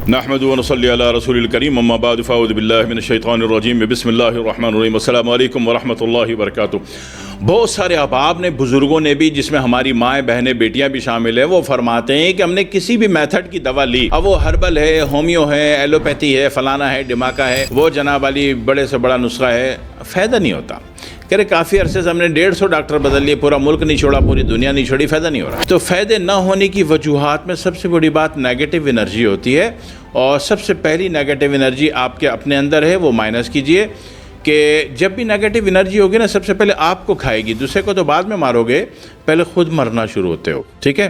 نحمد و نصلی علی رسول الکریم اما بعد فاعوذ باللہ من الشیطان الرجیم بسم اللہ الرحمن الرحیم السلام علیکم ورحمۃ اللہ وبرکاتہ۔ بہت سارے احباب نے، بزرگوں نے بھی، جس میں ہماری مائیں بہنیں بیٹیاں بھی شامل ہیں، وہ فرماتے ہیں کہ ہم نے کسی بھی میتھڈ کی دوا لی، اب وہ ہربل ہے، ہومیو ہے، ایلوپیتھی ہے، فلانا ہے، ڈماکا ہے، وہ جناب علی بڑے سے بڑا نسخہ ہے، فائدہ نہیں ہوتا۔ کہہ رہے کافی عرصے سے ہم نے 150 ڈاکٹر بدل لیے، پورا ملک نہیں چھوڑا، پوری دنیا نہیں چھوڑی، فائدہ نہیں ہو رہا۔ تو فائدے نہ ہونے کی وجوہات میں سب سے بڑی بات نیگیٹو انرجی ہوتی ہے، اور سب سے پہلی نیگیٹو انرجی آپ کے اپنے اندر ہے، وہ مائنس کیجئے کہ جب بھی نیگیٹو انرجی ہوگی نا، سب سے پہلے آپ کو کھائے گی، دوسرے کو تو بعد میں مارو گے، پہلے خود مرنا شروع ہوتے ہو، ٹھیک ہے؟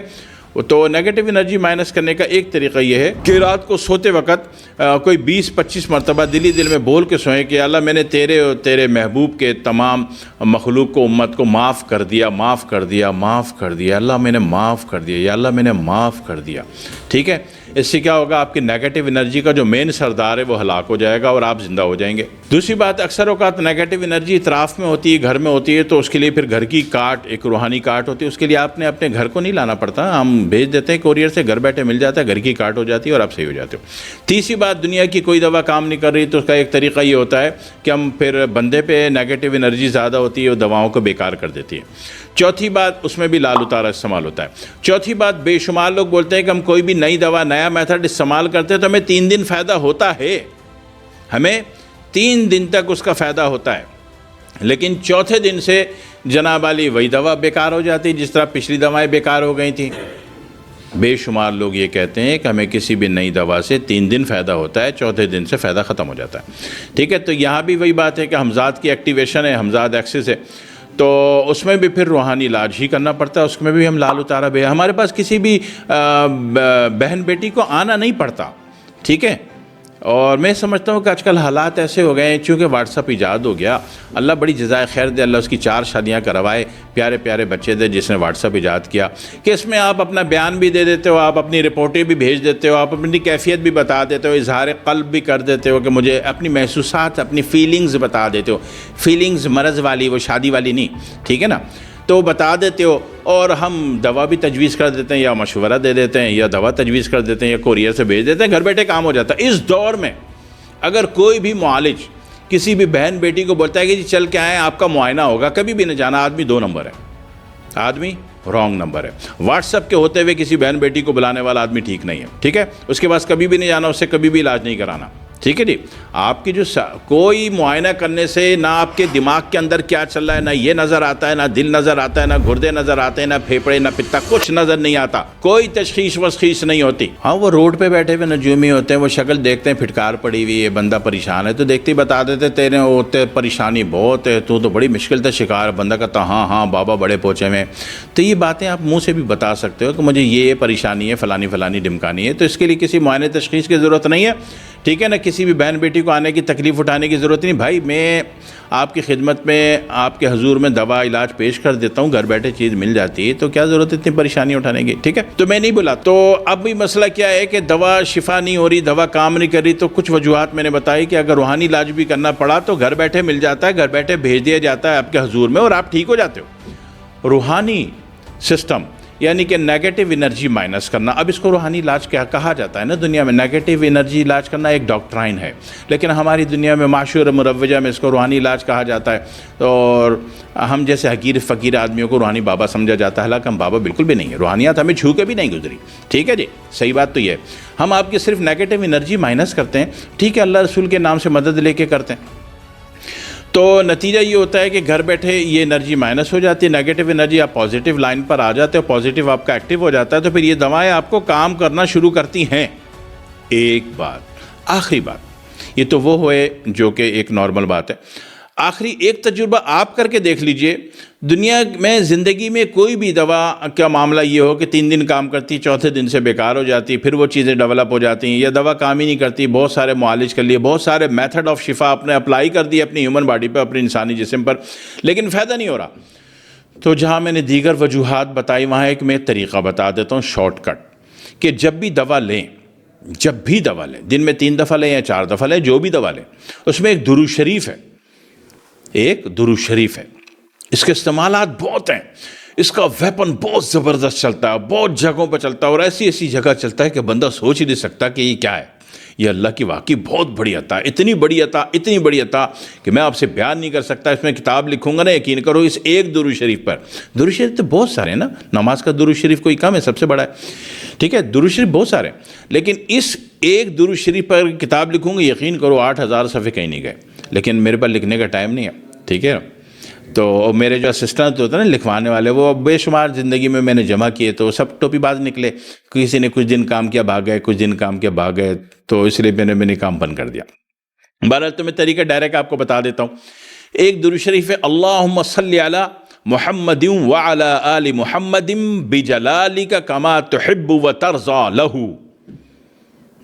تو نیگیٹو انرجی مائنس کرنے کا ایک طریقہ یہ ہے کہ رات کو سوتے وقت کوئی 20-25 مرتبہ دل میں بول کے سوئیں کہ اللہ میں نے تیرے اور تیرے محبوب کے تمام مخلوق کو، امت کو معاف کر دیا، معاف کر دیا، معاف کر دیا، اللہ میں نے معاف کر دیا، یا اللہ میں نے معاف کر دیا، ٹھیک ہے؟ اس سے کیا ہوگا؟ آپ کی نیگیٹو انرجی کا جو مین سردار ہے وہ ہلاک ہو جائے گا اور آپ زندہ ہو جائیں گے۔ دوسری بات، اکثر اوقات نیگیٹو انرجی اطراف میں ہوتی ہے، گھر میں ہوتی ہے، تو اس کے لیے پھر گھر کی کاٹ، ایک روحانی کاٹ ہوتی ہے، اس کے لیے آپ نے اپنے گھر کو نہیں لانا پڑتا، ہم بھیج دیتے ہیں کوریئر سے، گھر بیٹھے مل جاتا ہے، گھر کی کاٹ ہو جاتی ہے اور آپ صحیح ہو جاتے ہو۔ تیسری بات، دنیا کی کوئی دوا کام نہیں کر رہی تو اس کا ایک طریقہ یہ ہوتا ہے کہ ہم پھر بندے پہ نیگیٹو انرجی زیادہ ہوتی ہے اور دواؤں کو بیکار کر دیتی ہے۔ چوتھی بات، اس میں بھی لال اتارا استعمال ہوتا ہے۔ چوتھی بات، بے شمار لوگ بولتے ہیں کہ ہم کوئی بھی نئی دوا، نیا میتھڈ استعمال کرتے ہیں تو ہمیں 3 دن فائدہ ہوتا ہے، ہمیں 3 دن تک اس کا فائدہ ہوتا ہے، لیکن چوتھے دن سے جناب علی وہی دوا بیکار ہو جاتی جس طرح پچھلی دوائیں بیکار ہو گئی تھیں۔ بے شمار لوگ یہ کہتے ہیں کہ ہمیں کسی بھی نئی دوا سے 3 دن فائدہ ہوتا ہے، چوتھے دن سے فائدہ ختم ہو جاتا ہے، ٹھیک ہے؟ تو یہاں بھی وہی بات ہے کہ ہمزاد کی ایکٹیویشن ہے، ہمزاد ایکسس ہے، تو اس میں بھی پھر روحانی علاج ہی کرنا پڑتا ہے، اس میں بھی ہم لال اتارا بھی، ہمارے پاس کسی بھی بہن بیٹی کو آنا نہیں پڑتا، ٹھیک ہے؟ اور میں سمجھتا ہوں کہ آج کل حالات ایسے ہو گئے ہیں، چونکہ واٹس اپ ایجاد ہو گیا، اللہ بڑی جزائے خیر دے، اللہ اس کی 4 شادیاں کروائے، پیارے پیارے بچے دے جس نے واٹس اپ ایجاد کیا، کہ اس میں آپ اپنا بیان بھی دے دیتے ہو، آپ اپنی رپورٹیں بھی بھیج دیتے ہو، آپ اپنی کیفیت بھی بتا دیتے ہو، اظہار قلب بھی کر دیتے ہو کہ مجھے اپنی محسوسات، اپنی فیلنگز بتا دیتے ہو، فیلنگز مرض والی، وہ شادی والی نہیں، ٹھیک ہے نا؟ تو بتا دیتے ہو، اور ہم دوا بھی تجویز کر دیتے ہیں، یا مشورہ دے دیتے ہیں، یا دوا تجویز کر دیتے ہیں، یا کوریئر سے بھیج دیتے ہیں، گھر بیٹھے کام ہو جاتا ہے۔ اس دور میں اگر کوئی بھی معالج کسی بھی بہن بیٹی کو بولتا ہے کہ جی چل کے آئیں، آپ کا معائنہ ہوگا، کبھی بھی نہ جانا، آدمی 2 نمبر ہے، آدمی رانگ نمبر ہے۔ واٹس اپ کے ہوتے ہوئے کسی بہن بیٹی کو بلانے والا آدمی ٹھیک نہیں ہے، ٹھیک ہے؟ اس کے پاس کبھی بھی نہیں جانا، اس سے کبھی بھی علاج نہیں کرانا، ٹھیک ہے جی؟ آپ کی جو کوئی معائنہ کرنے سے نہ آپ کے دماغ کے اندر کیا چل رہا ہے، نہ یہ نظر آتا ہے، نہ دل نظر آتا ہے، نہ گردے نظر آتے ہیں، نہ پھیپڑے، نہ پتا، کچھ نظر نہیں آتا، کوئی تشخیص وشخیص نہیں ہوتی۔ ہاں، وہ روڈ پہ بیٹھے ہوئے نجومی ہوتے ہیں، وہ شکل دیکھتے ہیں پھٹکار پڑی ہوئی ہے، بندہ پریشان ہے، تو دیکھتے ہی بتا دیتے تیرے ہوتے پریشانی بہت ہے، تو بڑی مشکل سے شکار ہے، بندہ کہتا ہاں ہاں بابا بڑے پہنچے میں۔ تو یہ باتیں آپ منہ سے بھی بتا سکتے ہو کہ مجھے یہ پریشانی ہے، فلانی فلانی ڈمکانی ہے، تو اس کے لیے کسی معائنے تشخیص کی ضرورت نہیں ہے، ٹھیک ہے نا؟ کسی بھی بہن بیٹی کو آنے کی تکلیف اٹھانے کی ضرورت نہیں۔ بھائی میں آپ کی خدمت میں، آپ کے حضور میں دوا علاج پیش کر دیتا ہوں، گھر بیٹھے چیز مل جاتی ہے، تو کیا ضرورت ہے اتنی پریشانی اٹھانے کی، ٹھیک ہے؟ تو میں نہیں بولا۔ تو اب بھی مسئلہ کیا ہے کہ دوا شفا نہیں ہو رہی، دوا کام نہیں کر رہی، تو کچھ وجوہات میں نے بتائی کہ اگر روحانی علاج بھی کرنا پڑا تو گھر بیٹھے مل جاتا ہے، گھر بیٹھے بھیج دیا جاتا ہے آپ کے حضور میں، اور آپ ٹھیک ہو جاتے ہو۔ روحانی سسٹم یعنی کہ نیگیٹو انرجی مائنس کرنا، اب اس کو روحانی علاج کیا کہا جاتا ہے نا دنیا میں؟ نیگیٹو انرجی علاج کرنا ایک ڈاکٹرائن ہے، لیکن ہماری دنیا میں معاشر مروجہ میں اس کو روحانی علاج کہا جاتا ہے، اور ہم جیسے حقیر فقیر آدمیوں کو روحانی بابا سمجھا جاتا ہے، حالانکہ ہم بابا بالکل بھی نہیں ہے، روحانیات ہمیں چھو کے بھی نہیں گزری، ٹھیک ہے جی؟ صحیح بات تو یہ ہے، ہم آپ کی صرف نیگیٹو انرجی مائنس کرتے ہیں، ٹھیک ہے؟ اللہ رسول کے نام سے مدد لے کے کرتے ہیں، تو نتیجہ یہ ہوتا ہے کہ گھر بیٹھے یہ انرجی مائنس ہو جاتی ہے، نیگیٹو انرجی آپ پازیٹیو لائن پر آ جاتے ہو، پازیٹیو آپ کا ایکٹیو ہو جاتا ہے، تو پھر یہ دوائیں آپ کو کام کرنا شروع کرتی ہیں۔ ایک بات، آخری بات، یہ تو وہ ہوئے جو کہ ایک نارمل بات ہے، آخری ایک تجربہ آپ کر کے دیکھ لیجئے، دنیا میں زندگی میں کوئی بھی دوا کا معاملہ یہ ہو کہ 3 دن کام کرتی، چوتھے دن سے بیکار ہو جاتی، پھر وہ چیزیں ڈیولپ ہو جاتی ہیں، یا دوا کام ہی نہیں کرتی، بہت سارے معالج کر لیے، بہت سارے میتھڈ آف شفا آپ نے اپلائی کر دی اپنی ہیومن باڈی پہ، اپنی انسانی جسم پر، لیکن فائدہ نہیں ہو رہا، تو جہاں میں نے دیگر وجوہات بتائی وہاں ایک میں طریقہ بتا دیتا ہوں شارٹ کٹ، کہ جب بھی دوا لیں، دن میں 3 دفعہ لیں یا 4 دفعہ لیں، جو بھی دوا لیں، اس میں ایک درود شریف ہے، ایک درود شریف ہے، اس کے استعمالات بہت ہیں، اس کا ویپن بہت زبردست چلتا ہے، بہت جگہوں پہ چلتا ہے، اور ایسی ایسی جگہ چلتا ہے کہ بندہ سوچ ہی نہیں سکتا کہ یہ کیا ہے، یہ اللہ کی واقعی بہت بڑی عطا، اتنی بڑی عطا کہ میں آپ سے بیان نہیں کر سکتا۔ اس میں کتاب لکھوں گا نا، یقین کرو اس ایک درود شریف پر۔ درود شریف تو بہت سارے ہیں نا، نماز کا درود شریف کوئی کم ہے، سب سے بڑا ہے، ٹھیک ہے، درود شریف بہت سارے ہیں، لیکن اس ایک درود شریف پر کتاب لکھوں گا، یقین کرو 8,000 صفحے کہیں نہیں گئے، لیکن میرے پاس لکھنے کا ٹائم نہیں ہے، ٹھیک ہے۔ تو میرے جو اسسٹنٹ ہوتے ہیں نا لکھوانے والے، وہ بے شمار زندگی میں نے جمع کیے، تو سب ٹوپی باز نکلے، کسی نے کچھ دن کام کیا بھاگ گئے، کچھ دن کام کیا بھاگ گئے، تو اس لیے میں نے کام بند کر دیا۔ بہرحال تو میں طریقہ ڈائریکٹ آپ کو بتا دیتا ہوں۔ ایک درود شریف ہے، اللہم صلی علی محمد وعلی آل محمد بجلالک کما تحب وترضی لہ۔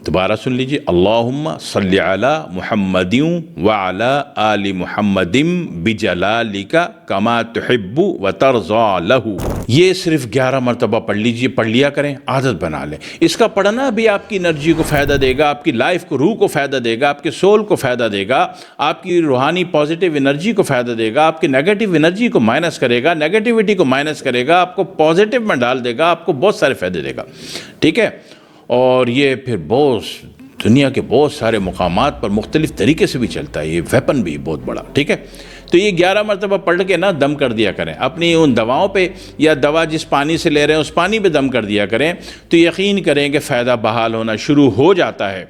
دوبارہ سن لیجیے، اللہم صلی علی محمد وعلی آل محمد بجلالک کما تحب وترضی لہ۔ یہ صرف 11 مرتبہ پڑھ لیجیے، پڑھ لیا کریں، عادت بنا لیں۔ اس کا پڑھنا بھی آپ کی انرجی کو فائدہ دے گا، آپ کی لائف کو، روح کو فائدہ دے گا، آپ کے سول کو فائدہ دے گا، آپ کی روحانی پازیٹیو انرجی کو فائدہ دے گا، آپ کی نیگیٹو انرجی کو مائنس کرے گا، نیگیٹیوٹی کو مائنس کرے گا، آپ کو پازیٹیو میں ڈال دے گا، آپ کو بہت سارے فائدے دے گا، ٹھیک ہے۔ اور یہ پھر دنیا کے بہت سارے مقامات پر مختلف طریقے سے بھی چلتا ہے، یہ ویپن بھی بہت بڑا، ٹھیک ہے۔ تو یہ 11 مرتبہ پڑھ کے نا دم کر دیا کریں اپنی ان دواؤں پہ، یا دوا جس پانی سے لے رہے ہیں اس پانی پہ دم کر دیا کریں، تو یقین کریں کہ فائدہ بحال ہونا شروع ہو جاتا ہے۔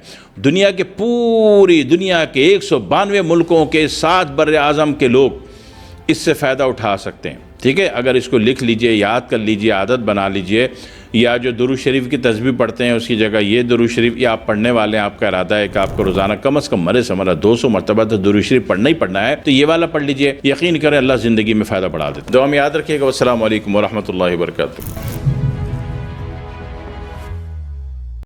پوری دنیا کے 192 ملکوں کے 7 بر اعظم کے لوگ اس سے فائدہ اٹھا سکتے ہیں، ٹھیک ہے۔ اگر اس کو لکھ لیجئے، یاد کر لیجئے، عادت بنا لیجئے، یا جو درود شریف کی تسبیح پڑھتے ہیں اس کی جگہ یہ درود شریف، یا آپ پڑھنے والے ہیں، آپ کا ارادہ ہے کہ آپ کو روزانہ کم از کم مرے سے مرہ 200 مرتبہ تو درود شریف پڑھنا ہی پڑھنا ہے، تو یہ والا پڑھ لیجئے، یقین کریں اللہ زندگی میں فائدہ بڑھا دیتا ہے۔ دعا میں یاد رکھیے گا۔ والسلام علیکم ورحمۃ اللہ وبرکاتہ۔